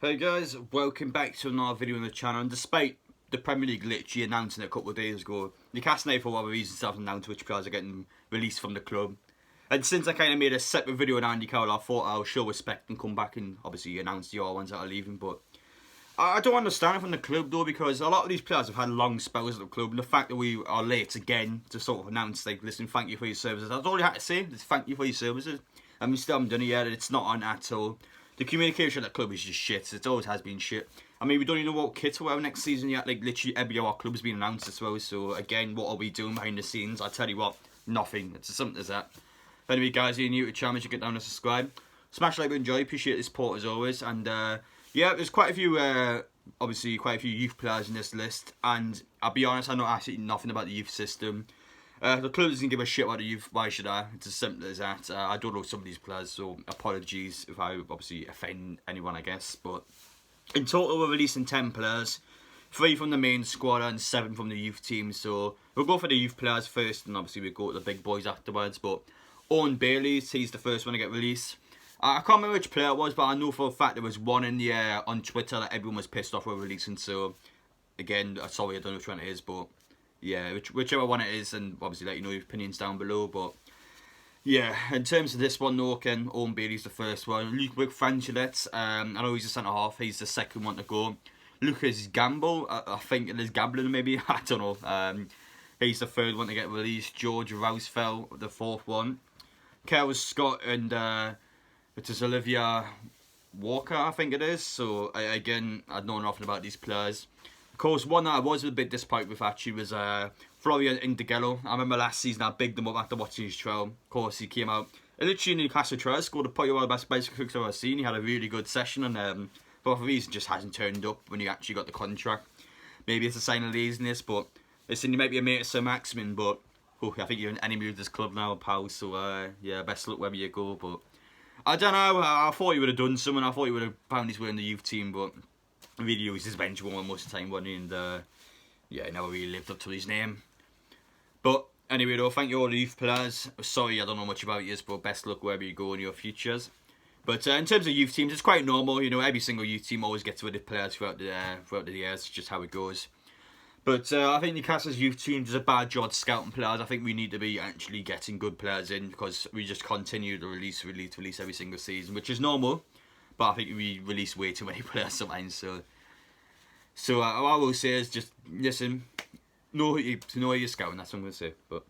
Hey guys, welcome back to another video on the channel. And despite the Premier League literally announcing it a couple of days ago, Newcastle for whatever reason haven't announced which players are getting released from the club. And since I kind of made a separate video on Andy Carroll, I thought I'll show respect and come back and obviously announce the other ones that are leaving. But I don't understand it from the club though, because a lot of these players have had long spells at the club, and the fact that we are late again to sort of announce, like, listen, thank you for your services. That's all you had to say, just thank you for your services. And we still haven't done it yet, and it's not on at all. The communication at the club is just shit. It always has been shit. I mean, we don't even know what kit we'll have next season yet. Like, literally every of our club has been announced as well. So, again, what are we doing behind the scenes? I tell you what, nothing. It's as simple as that. But anyway, guys, if you're new to the channel, you should get down and subscribe. Smash like if you enjoy. Appreciate the support as always. And, yeah, there's quite a few, obviously, quite a few youth players in this list. And I'll be honest, I know absolutely nothing about the youth system. The club doesn't give a shit about the youth, why should I? It's as simple as that. I don't know some of these players, so apologies if I obviously offend anyone, I guess. But in total, we're releasing 10 players. 3 from the main squad and 7 from the youth team. So we'll go for the youth players first, and obviously we'll go to the big boys afterwards. But Owen Bailey, he's the first one to get released. I can't remember which player it was, but I know for a fact there was one in the on Twitter that everyone was pissed off with releasing. So, again, sorry, I don't know which one it is, but yeah, whichever one it is, and obviously let you know your opinions down below. But yeah, in terms of this one, though, again, Owen Bailey's the first one. Luke Franchilet, I know he's a centre half. He's the second one to go. Lucas Gamble, I think it is Gambling maybe. I don't know. He's the third one to get released. George Rousefeld, the fourth one. Carroll Scott and it is Olivia Walker, I think it is. So again, I know nothing about these players. Of course, one that I was a bit disappointed with actually was Florian Indegello. I remember last season I bigged him up after watching his trial. Of course, he came out literally in the Newcastle trial, scored probably one of the best bicycle kicks I've ever seen. He had a really good session, and for whatever reason just hasn't turned up when he actually got the contract. Maybe it's a sign of laziness, but listen, you might be a mate of Sir Maximin, but I think you're an enemy of this club now, pal. So yeah, best luck wherever you go. But I don't know. I thought he would have done something. I thought he would have found his way in the youth team, but really he was his bench one most of the time, wasn't he? And yeah, he never really lived up to his name. But anyway, though, thank you all the youth players. Sorry, I don't know much about you, but best luck wherever you go in your futures. But in terms of youth teams, it's quite normal. You know, every single youth team always gets rid of players throughout the years. It's just how it goes. But I think Newcastle's youth team does a bad job scouting players. I think we need to be actually getting good players in, because we just continue to release every single season, which is normal. But I think we release way too many players sometimes. So what I will say is just listen, know who you're scouting. That's what I'm going to say. But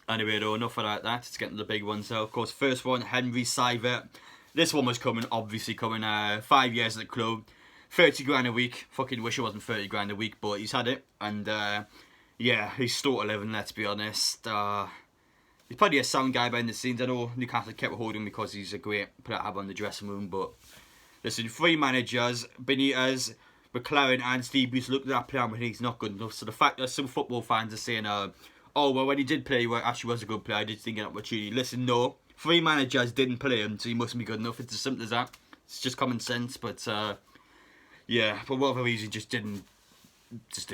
anyway, though, enough about that. Let's get to the big ones now. Of course, first one, Henry Sivert. This one was obviously coming. 5 years at the club, 30 grand a week. Fucking wish it wasn't 30 grand a week, but he's had it. And yeah, he's still 11. Let's be honest. He's probably a sound guy behind the scenes. I know Newcastle kept holding him because he's a great player to have on the dressing room. But listen, 3 managers, Benitez, McLaren and Steve Bruce looked at that player and he's not good enough. So the fact that some football fans are saying, oh, well, when he did play, he actually was a good player, I did think an opportunity. Listen, no. 3 managers didn't play him, so he mustn't be good enough. It's as simple as that. It's just common sense. But yeah, for whatever reason, just didn't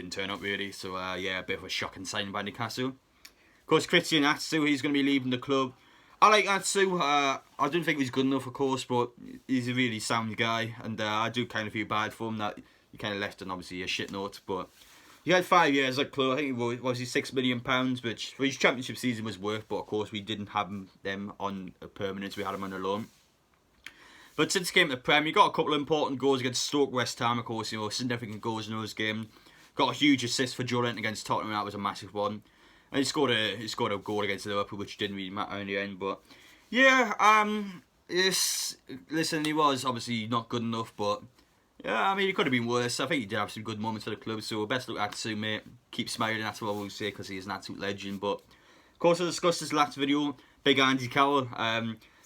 turn up really. So yeah, a bit of a shocking signing by Newcastle. Of course, Christian Atsu, he's going to be leaving the club. I like Atsu. I don't think he's good enough, of course, but he's a really sound guy, and I do kind of feel bad for him that he kind of left on obviously a shit note. But he had 5 years at club. I think it was £6 million, which for his championship season was worth. But of course, we didn't have them on a permanent. We had him on a loan. But since he came to the Prem, he got a couple of important goals against Stoke, West Ham, of course, significant goals in those games. Got a huge assist for Joe Linton against Tottenham, that was a massive one. And he scored a goal against Liverpool, which didn't really matter in the end. But yeah, listen, he was obviously not good enough, but yeah, I mean, he could have been worse. I think he did have some good moments for the club, so best luck at Atsu, mate. Keep smiling, that's what I will say, because he is an absolute legend. But of course, I discussed this last video, big Andy Carroll.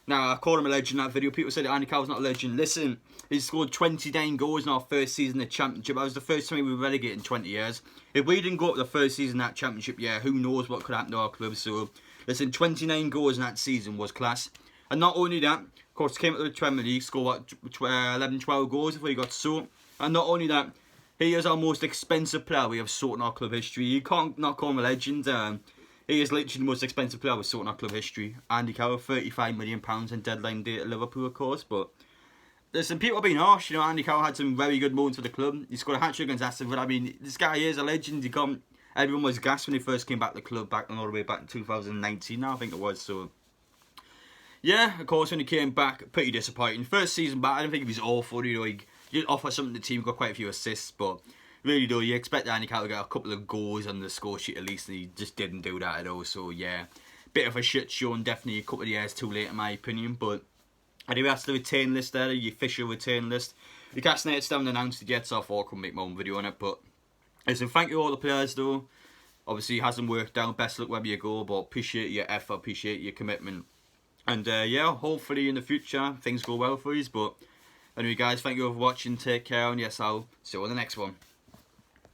Now, I called him a legend in that video. People said that Andy Carroll's not a legend. Listen, he scored 29 goals in our first season in the Championship. That was the first time we were relegated in 20 years. If we didn't go up the first season in that Championship, yeah, who knows what could happen to our club. So, listen, 29 goals in that season was class. And not only that, of course, came up to the Premier League, scored, 11, 12 goals before he got sold. And not only that, he is our most expensive player we have sought in our club history. You can't not call him a legend. He is literally the most expensive player we've sought in our club history. Andy Carroll, £35 million in deadline day at Liverpool, of course. But there's some people being harsh. You know, Andy Carroll had some very good moments for the club. He scored a hat-trick against Aston Villa. I mean, this guy is a legend. Everyone was gassed when he first came back to the club all the way back in 2019 now, I think it was. So, yeah, of course, when he came back, pretty disappointing. First season back, I don't think he was awful. You know, he did offer something to the team, got quite a few assists, but really, though, you expect Andy Carroll to get a couple of goals on the score sheet at least, and he just didn't do that at all. So, yeah, bit of a shit show, and definitely a couple of years too late, in my opinion. But anyway, that's the return list there, the official return list. Newcastle United still haven't announced it yet, so I thought I could make my own video on it. But listen, thank you all the players, though. Obviously, it hasn't worked out. Best luck wherever you go, but appreciate your effort, appreciate your commitment. And yeah, hopefully in the future, things go well for you. But anyway, guys, thank you for watching. Take care, and yes, I'll see you on the next one.